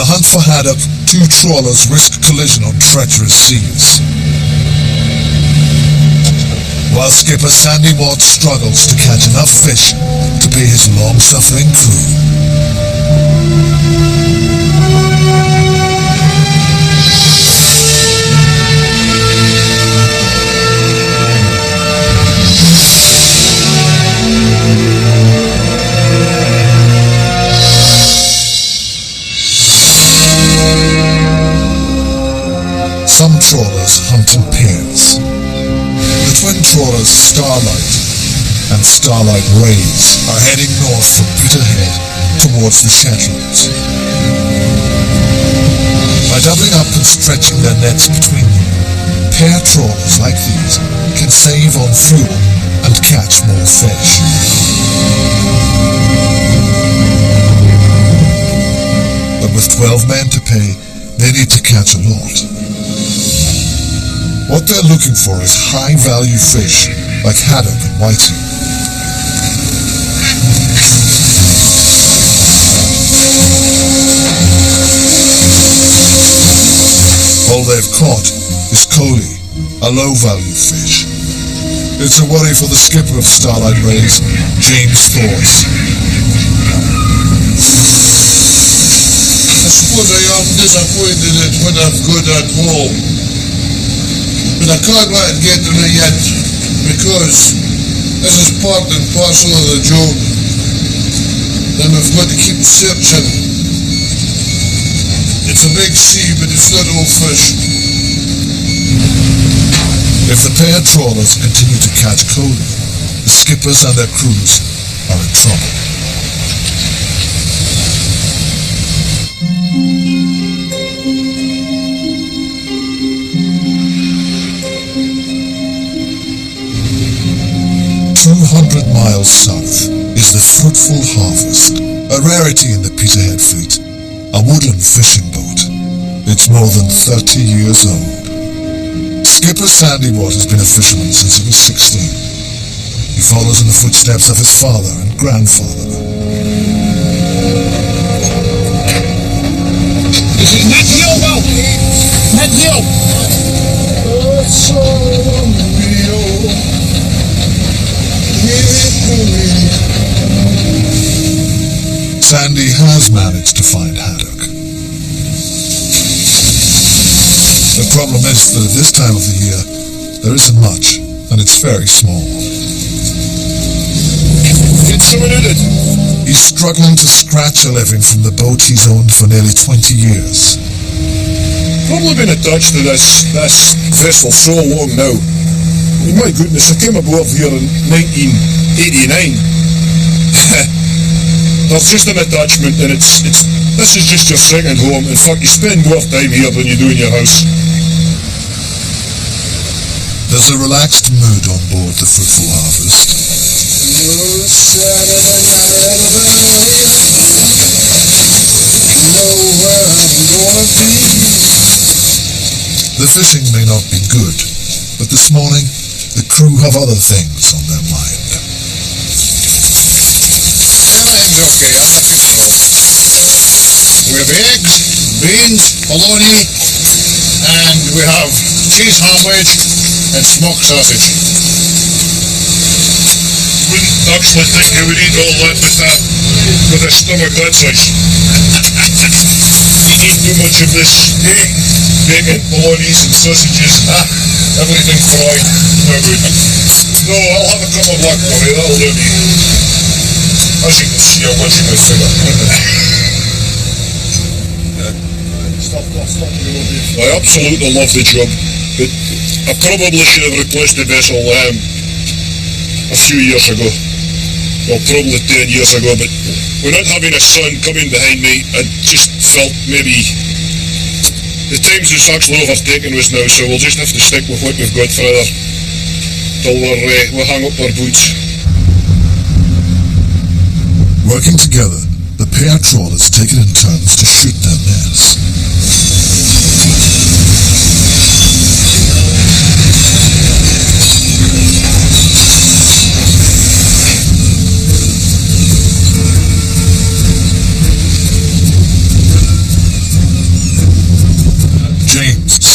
the hunt for haddock, two trawlers risk collision on treacherous seas. While skipper Sandy Watt struggles to catch enough fish to pay his long-suffering crew. Some trawlers hunt in pairs. The twin trawlers Starlight and Starlight Rays are heading north from Peterhead towards the Shetlands. By doubling up and stretching their nets between them, pair trawlers like these can save on fuel and catch more fish. But with 12 men to pay, they need to catch a lot. What they're looking for is high-value fish like haddock and whiting. All they've caught is coley, a low-value fish. It's a worry for the skipper of Starlight Rays, James Thorse. I suppose I am disappointed at what I've got at home. But I can't let it get to me yet, because this is part and parcel of the job. Then we've got to keep searching. It's a big sea, but it's not all fish. If the pair trawlers continue to catch coley, the skippers and their crews are in trouble. Miles south is the Fruitful Harvest, a rarity in the Peterhead fleet, a woodland fishing boat. It's more than 30 years old. Skipper Sandy Watt has been a fisherman since he was 16. He follows in the footsteps of his father and grandfather. This is net deal, Will! Net deal! It's all real. Sandy has managed to find haddock. The problem is that at this time of the year, there isn't much, and it's very small. Get someone in it. He's struggling to scratch a living from the boat he's owned for nearly 20 years. Probably been attached to this vessel so long now. I mean, my goodness, I came aboard here in 1989. There's just an attachment, and this is just your second home. In fact, you spend more time here than you do in your house. There's a relaxed mood on board the Fruitful Harvest. The fishing may not be good, but this morning, the crew have other things on their mind. Everything's okay, I'm not too sure. We have eggs, beans, bologna, and we have cheese sandwich and smoked sausage. Wouldn't actually think you would eat all that with a stomach that size. You eat too much of this egg, bacon, bolognas and sausages. Everything fried, no good. No, I'll have a cup of black coffee, that'll do me. As you can see, I'm watching my figure. I absolutely love the job, but I probably should have replaced the vessel a few years ago. Well, probably 10 years ago, but with not having a son coming behind me, I just felt maybe the times is actually overtaken us now, so we'll just have to stick with what we've got further till we hang up our boots. Working together, the pair trawlers take it in turns to shoot their nets.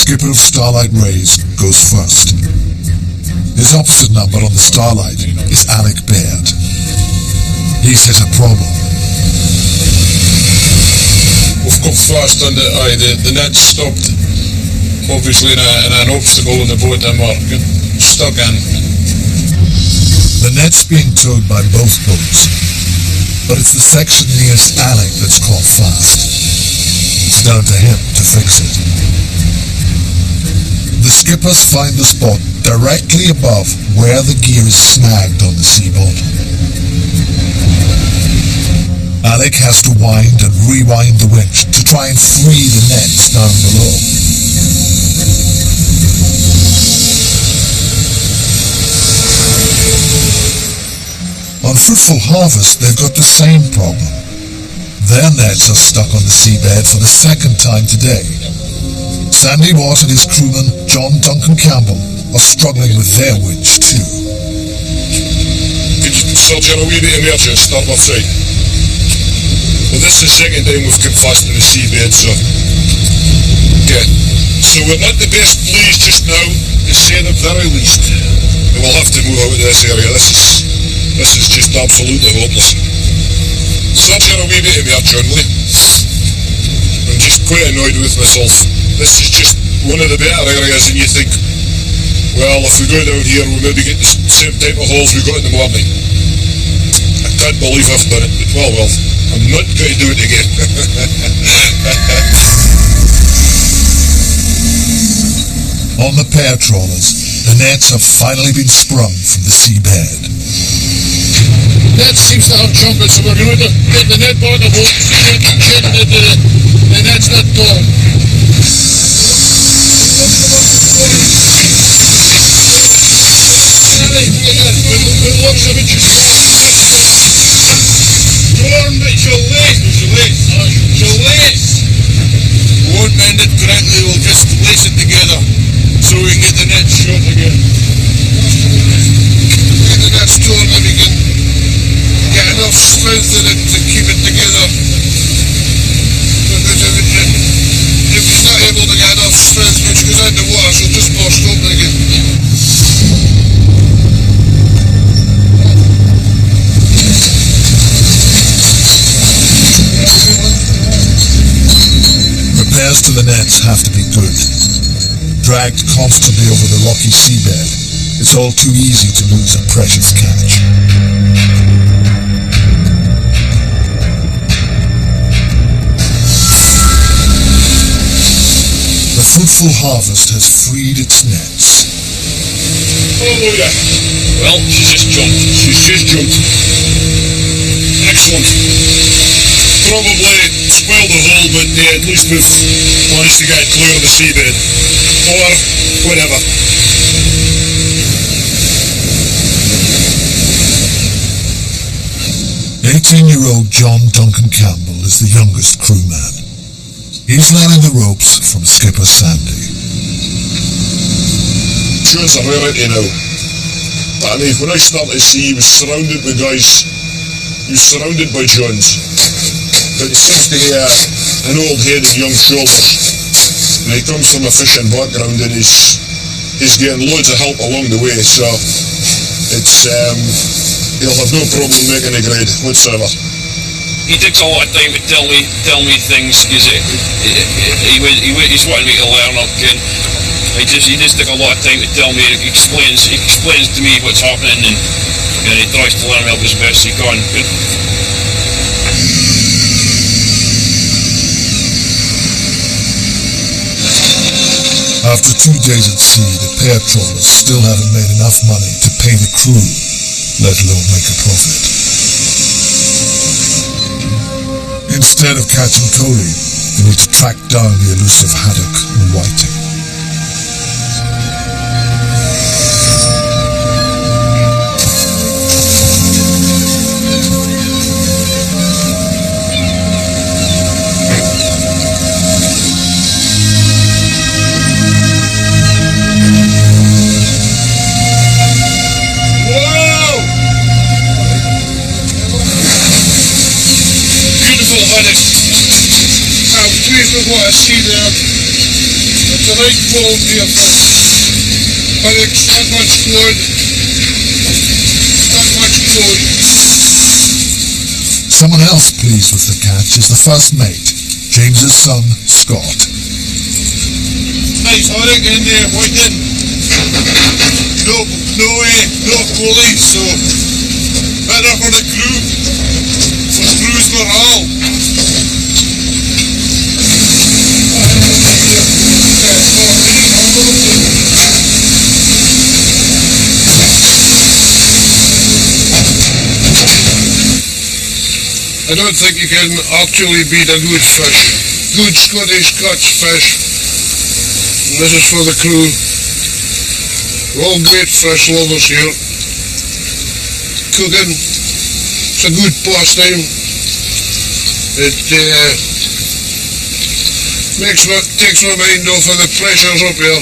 skipper of Starlight Rays, goes first. His opposite number on the Starlight is Alec Baird. He's hit a problem. We've come fast on the net stopped, obviously in an obstacle in the boat and we're stuck in. The net's being towed by both boats, but it's the section nearest Alec that's caught fast. It's down to him to fix it. The skippers find the spot directly above where the gear is snagged on the sea bottom. Alec has to wind and rewind the winch to try and free the nets down below. On Fruitful Harvest, they've got the same problem. Their nets are stuck on the seabed for the second time today. Sandy Watt and his crewman, John Duncan Campbell, are struggling with their winch too. Could you start a wee bit of emergency, start offside? Well, this is the second time we've come fast in the seabed, so... Okay. So we're not the best pleased just now, to say the very least. And we'll have to move out of this area. This is just absolutely hopeless. Start a wee bit of emergency. I'm just quite annoyed with myself. This is just one of the better areas, and you think, well, if we go down here, we'll maybe get the same type of holes we got in the morning. I can't believe I've done it, but well, I'm not going to do it again. On the pair trawlers, the nets have finally been sprung from the seabed. That seems to have trumpets, so we're going to get the net back aboard, check that the net's not torn. It looks a bit just torn, but she'll lace. We won't mend it correctly, we'll just lace it together so we can get the net short again. Get the net's torn and we can get enough strength in it to keep it together. Because if he's not able to get enough strength which goes into water, she'll just burst open again. Repairs to the nets have to be good. Dragged constantly over the rocky seabed, it's all too easy to lose a precious catch. The Fruitful Harvest has freed its nets. Hallelujah. Well, she's just jumped. Excellent. Probably spoiled the hole, but at least we've managed to get it clear of the seabed. Or whatever. 18-year-old John Duncan Campbell is the youngest crewman. He's learning the ropes from skipper Sandy. John's a rarity now. I mean, when I started to see, he was surrounded by guys. He was surrounded by Johns. But he seems to be an old head and young shoulders. And he comes from a fishing background and he's getting loads of help along the way, so it's he'll have no problem making a grade whatsoever. He takes a lot of time to tell me things because he's wanting me to learn up, and he just took a lot of time to tell me. He explains to me what's happening, and he tries to learn me up as best he can. After 2 days at sea, the pair trawlers still haven't made enough money to pay the crew, let alone make a profit. Instead of catching Cody, they need to track down the elusive haddock and whiting. What I see there. the right quality of fish. But it's not much blood, not much food. Someone else pleased with the catch is the first mate, James's son, Scott. Nice hunting in there, Whiten. No police, so better for the crew. For crew's morale. I don't think you can actually beat a good fish. Good Scottish catch fish. And this is for the crew. We're all great fish lovers here. Cooking, it's a good pastime. It takes my mind off of the pressures up here.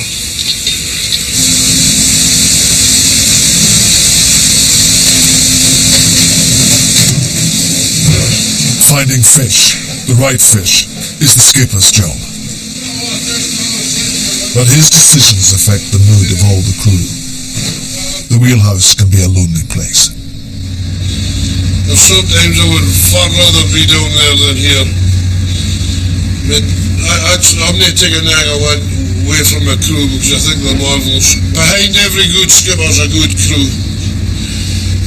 Finding fish, the right fish, is the skipper's job. But his decisions affect the mood of all the crew. The wheelhouse can be a lonely place. Sometimes I would far rather be down there than here. But I'm not taking that away from my crew because I think they're marvellous. Behind every good skipper's a good crew.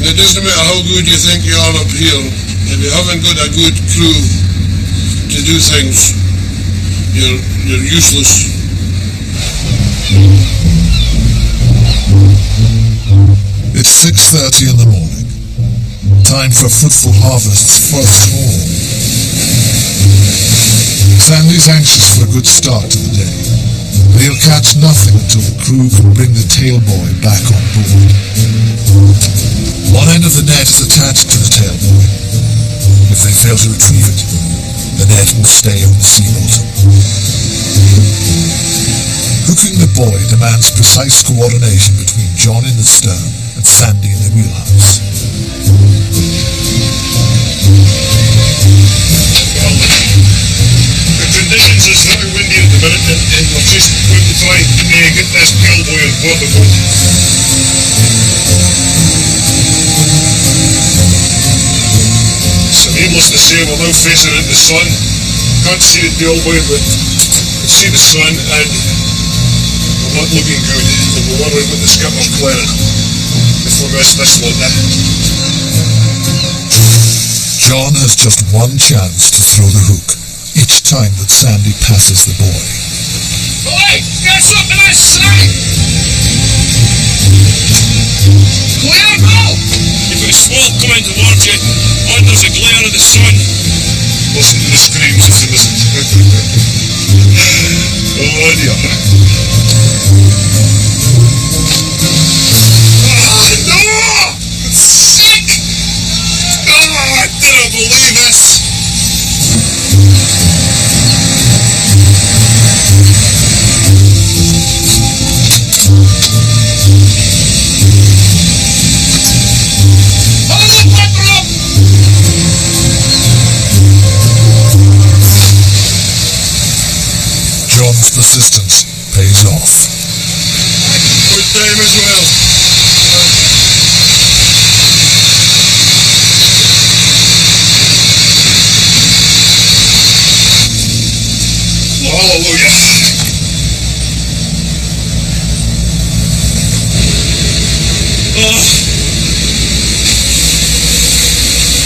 And it doesn't matter how good you think you are up here. If you haven't got a good crew to do things, you're useless. It's 6:30 in the morning. Time for Fruitful Harvest's first haul. Sandy's anxious for a good start to the day, but he'll catch nothing until the crew can bring the tailboy back on board. One end of the net is attached to the tailboy. If they fail to retrieve it, the net will stay on the sea bottom. Hooking the buoy demands precise coordination between John in the stern and Sandy in the wheelhouse. The conditions is very windy at the minute and we're just going to try and get this tailboy on board the boat. Needless to say, we're now facing into the sun. Can't see the tailboy, but can see the sun, and we're not looking good. And we're wondering what the skipper's planning if we miss this one. John has just one chance to throw the hook each time that Sandy passes the buoy. Boy, get something I say! Clear now! You've got a squall coming towards you. Under the glare of the sun. Listen to the screams if you listen. Oh dear. No! It's sick! I didn't believe this! John's persistence pays off. Good time as well. Hallelujah.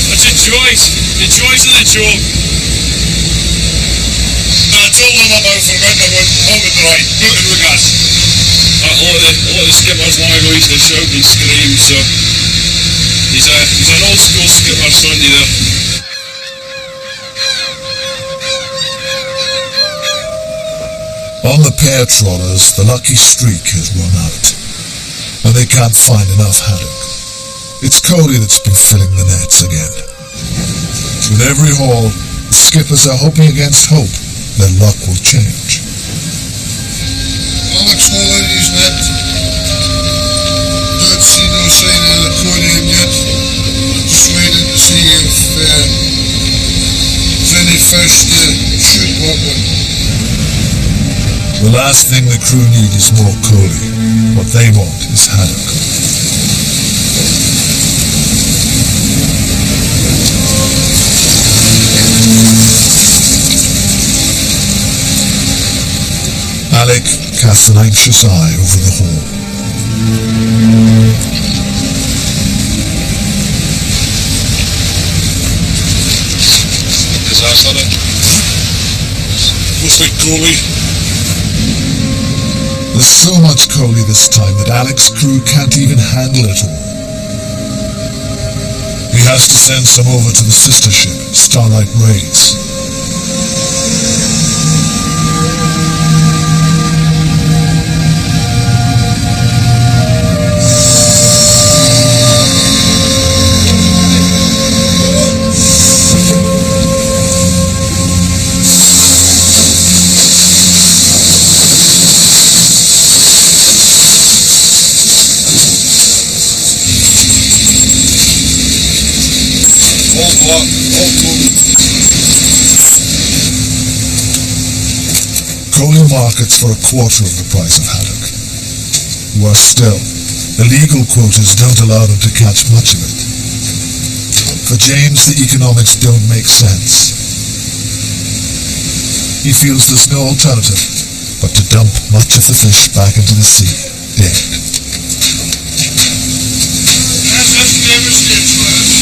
That's a choice. The choice of the job. It's all on about forgetting about overdrive. Good in regards. A lot of the skippers language, they shout and scream, so he's an old school skipper, Sunday there. On the pair trawlers, the lucky streak has run out, and they can't find enough haddock. It's Cody that's been filling the nets again. With every haul, the skippers are hoping against hope their luck will change. Alex Mullen's net. Don't see no sign of the podium yet. Just waiting to see if there's any fish to shoot what with. The last thing the crew need is more Coley. What they want is haddock. Alec casts an anxious eye over the hall. Is that haddock? Looks like Coley. There's so much Coley this time that Alec's crew can't even handle it all. He has to send some over to the sister ship, Starlight Rays. Coley markets for a quarter of the price of haddock. Worse still, the legal quotas don't allow them to catch much of it. For James, the economics don't make sense. He feels there's no alternative but to dump much of the fish back into the sea, dead. That's devastating for us.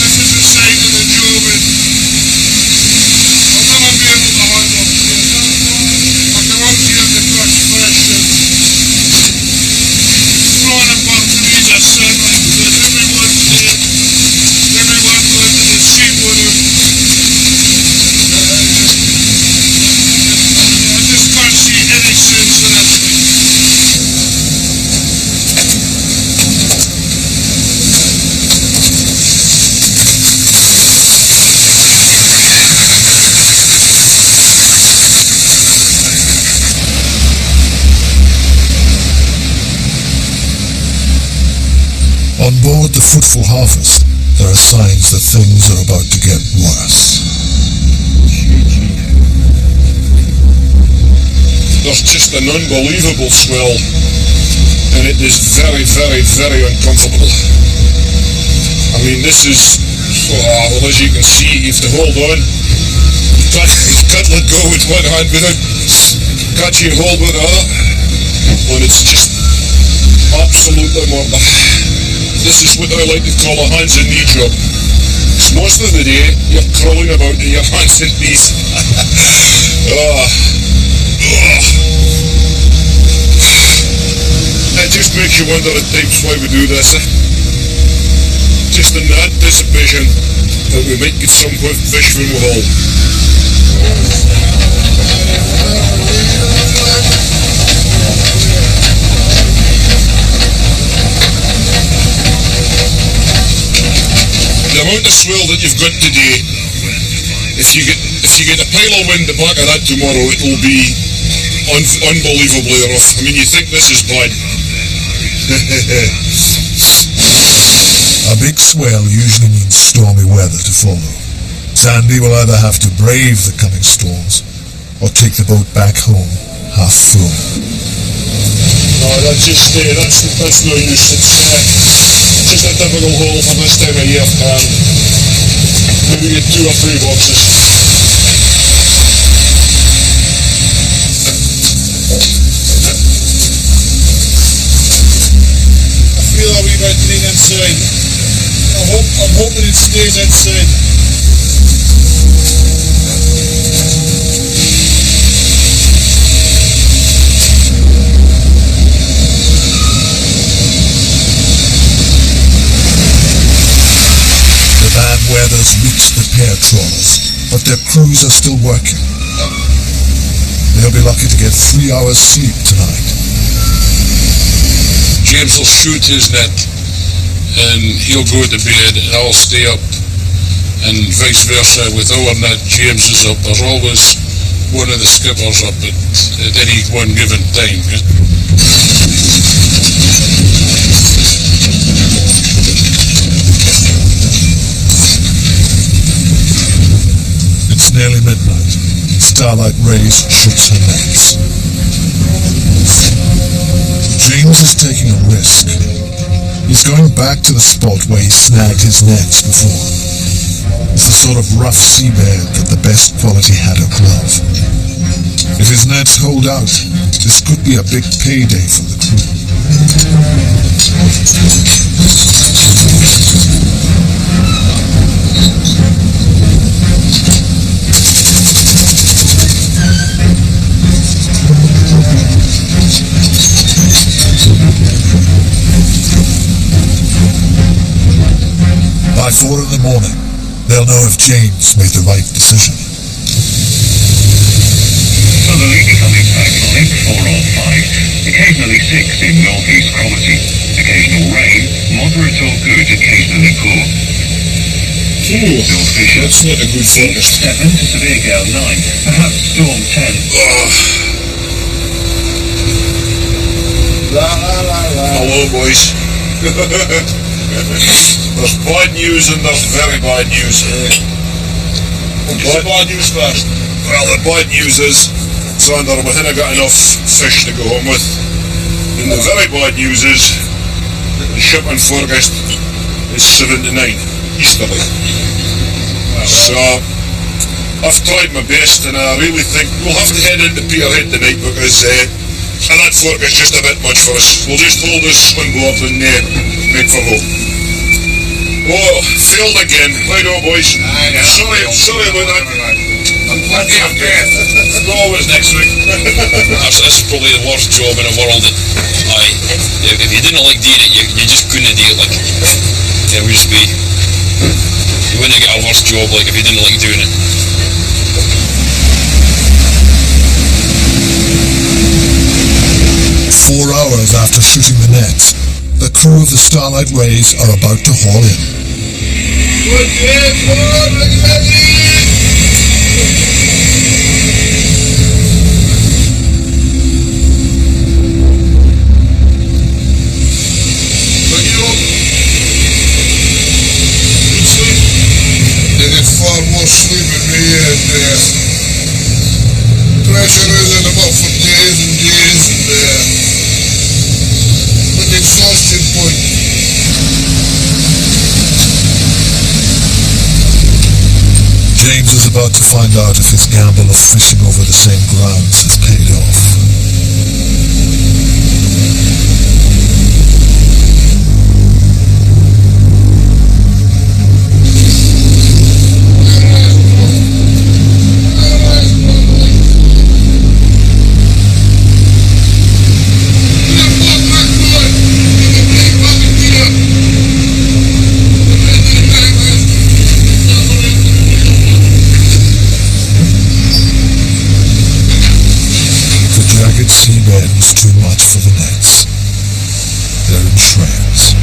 This is a sign of the job, and I'll never be able to handle it. I come out here to catch fish, and throwing a Barclays or something, because everyone's dead. Everyone going to the seawater. I just can't see any sense in this. On board the Fruitful Harvest, there are signs that things are about to get worse. There's just an unbelievable swell, and it is very, very, very uncomfortable. I mean, this is, well, as you can see, you have to hold on. You can't let go with one hand without catching hold with the other, and it's just absolutely murder. This is what I like to call a hands and knee job. Because most of the day, you're crawling about in your hands and knees. It just makes you wonder at times why we do this. Just in the anticipation that we might get some good fish when we haul. The amount of swell that you've got today, if you get a pile of wind the back of that tomorrow, it will be unbelievably rough. I mean, you think this is bad. A big swell usually means stormy weather to follow. Sandy will either have to brave the coming storms or take the boat back home half full. No, that's no use. It's just a typical haul for this time of year. Maybe get 2 or 3 boxes. I feel a wee bit neat inside. I'm hoping it stays inside. Bad weather's reached the pair trawlers, but their crews are still working. They'll be lucky to get 3 hours sleep tonight. James will shoot his net and he'll go to bed and I'll stay up, and vice versa. With our net, James is up. There's always one of the skippers up at any one given time. It's nearly midnight. starlight rays shoots her nets. James is taking a risk. He's going back to the spot where he snagged his nets before. It's the sort of rough seabed that the best quality haddock love. If his nets hold out, this could be a big payday for the crew. By 4 in the morning, they'll know if James made the right decision. Southerly becoming cyclonic 4 or 5, occasionally 6 in northeast quality. Occasional rain, moderate or good, occasionally poor. Bill Fisher, That's not a good forecast. 7 to severe gale 9, perhaps storm 10. Hello, boys. There's bad news and there's very bad news. What's the bad news first? Well, the bad news is, Sander, we haven't got enough fish to go home with. And the very bad news is, the shipping forecast is 7 to 9, easterly. So, I've tried my best and I really think we'll have to head into Peterhead tonight because that forecast is just a bit much for us. We'll just hold us on board and make for home. Oh, failed again. Right on, boys. Sorry about that. I'm plenty of death. No, always next week. That's probably the worst job in the world. If you didn't like doing it, you just couldn't do it. Like, it would just be... You wouldn't get a worse job like if you didn't like doing it. 4 hours after shooting the nets, the crew of the Starlight Rays are about to haul in. They get far more sleep in me and pressure isn't about for days and days and an exhaustion point. James is about to find out if his gamble of fishing over the same grounds has paid off. The seabed was too much for the nets. They're in shreds.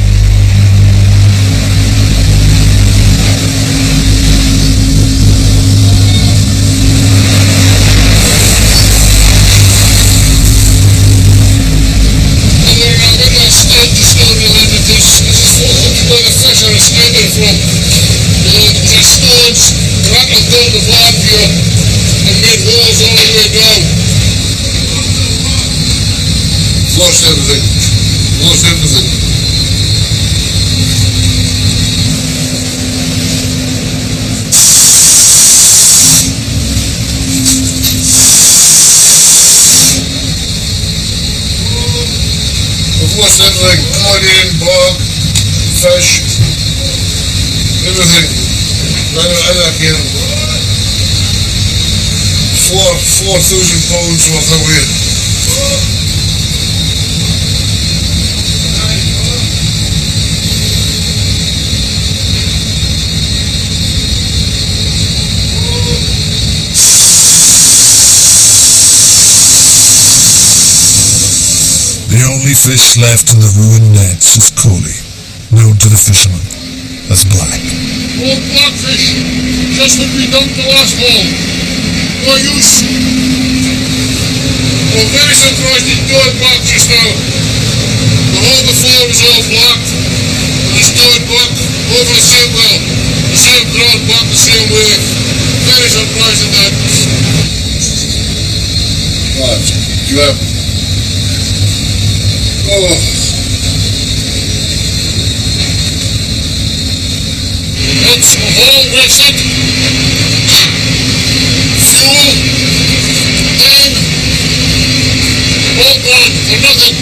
Lost everything. Lost everything. I've lost everything. Accordion, bog, fish, everything. I can't. 4,000 pounds worth of weight. The only fish left in the ruined nets is Coley, known to the fishermen as Black. Old blackfish, just when we dumped the last haul. No use. I'm very surprised he's going back just now. The hole before was all black, and he's going back over the same well, the same ground, back the same way. Very surprised at that. Grab. Oh. It's all wasted. Fuel. Time. All gone for nothing.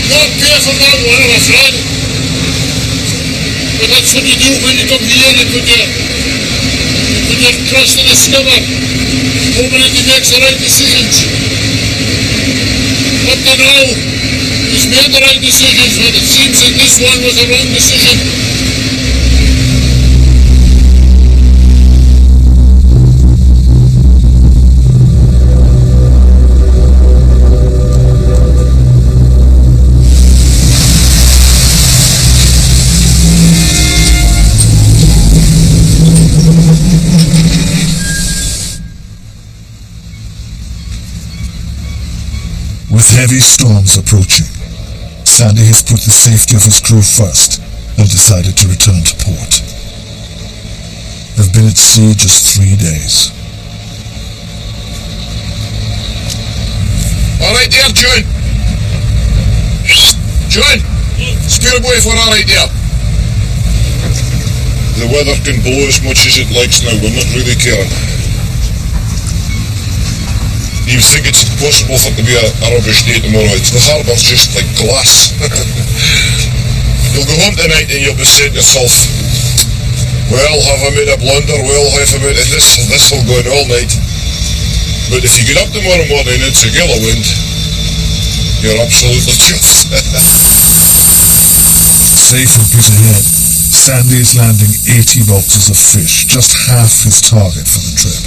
Not pay for that one, I'm afraid. But that's what you do when you come here. You put your trust in the skipper, hoping that he makes the right decisions. Up to now, he's made the right decisions, but it seems that this one was the wrong decision. With heavy storms approaching, Sandy has put the safety of his crew first and decided to return to port. They've been at sea just 3 days. All right there, John. John, steer away for all right there. The weather can blow as much as it likes now. We're not really caring. You think it's impossible for it to be a rubbish day tomorrow. The harbour's just like glass. You'll go home tonight and you'll be saying to yourself, well, have I made a blunder? Well, have I made this will go on all night. But if you get up tomorrow morning and it's a gale of wind, you're absolutely chuffed. Safe in Peterhead, Sandy is landing 80 boxes of fish, just half his target for the trip.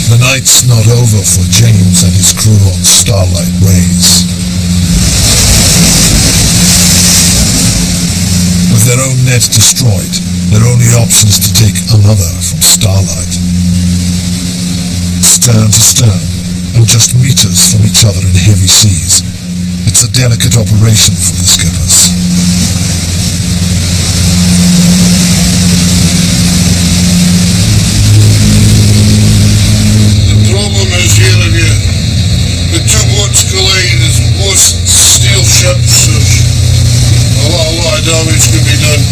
The night's not over for James and his crew on Starlight Rays. With their own net destroyed, their only option is to take another from Starlight. Stern to stern, and just meters from each other in heavy seas. It's a delicate operation for the skippers. Problem is here if the two boats collide, as most steel ships, a lot of damage can be done.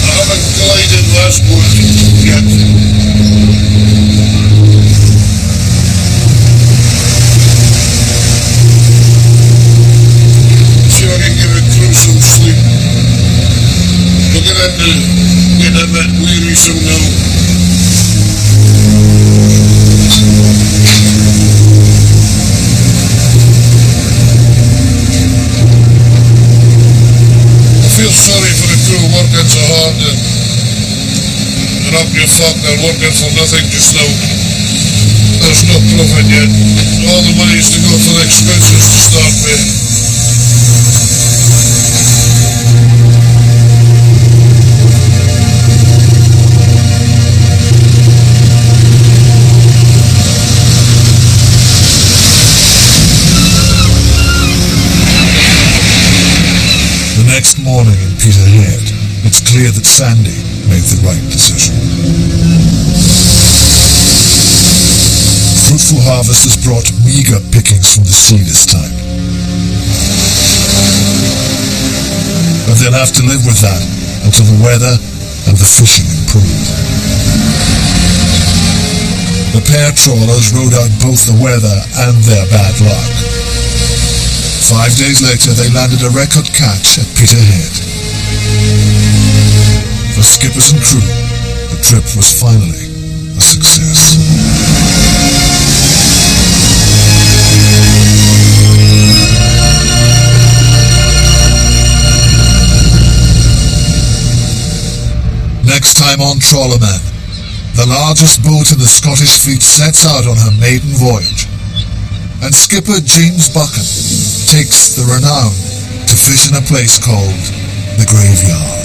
I haven't collided last boat yet. See if I can give a crew some sleep. Looking at getting a bit wearisome now. I feel sorry for the crew working so hard and up your fuck, they're working for nothing just now. There's no profit yet. All the money's to go for the expenses to start with. Next morning in Peterhead, it's clear that Sandy made the right decision. Fruitful Harvest has brought meager pickings from the sea this time. But they'll have to live with that until the weather and the fishing improve. The pair trawlers rode out both the weather and their bad luck. 5 days later, they landed a record catch at Peterhead. For skippers and crew, the trip was finally a success. Next time on Trawlermen, the largest boat in the Scottish fleet sets out on her maiden voyage, and skipper James Buchan takes the renown to fish in a place called the Graveyard.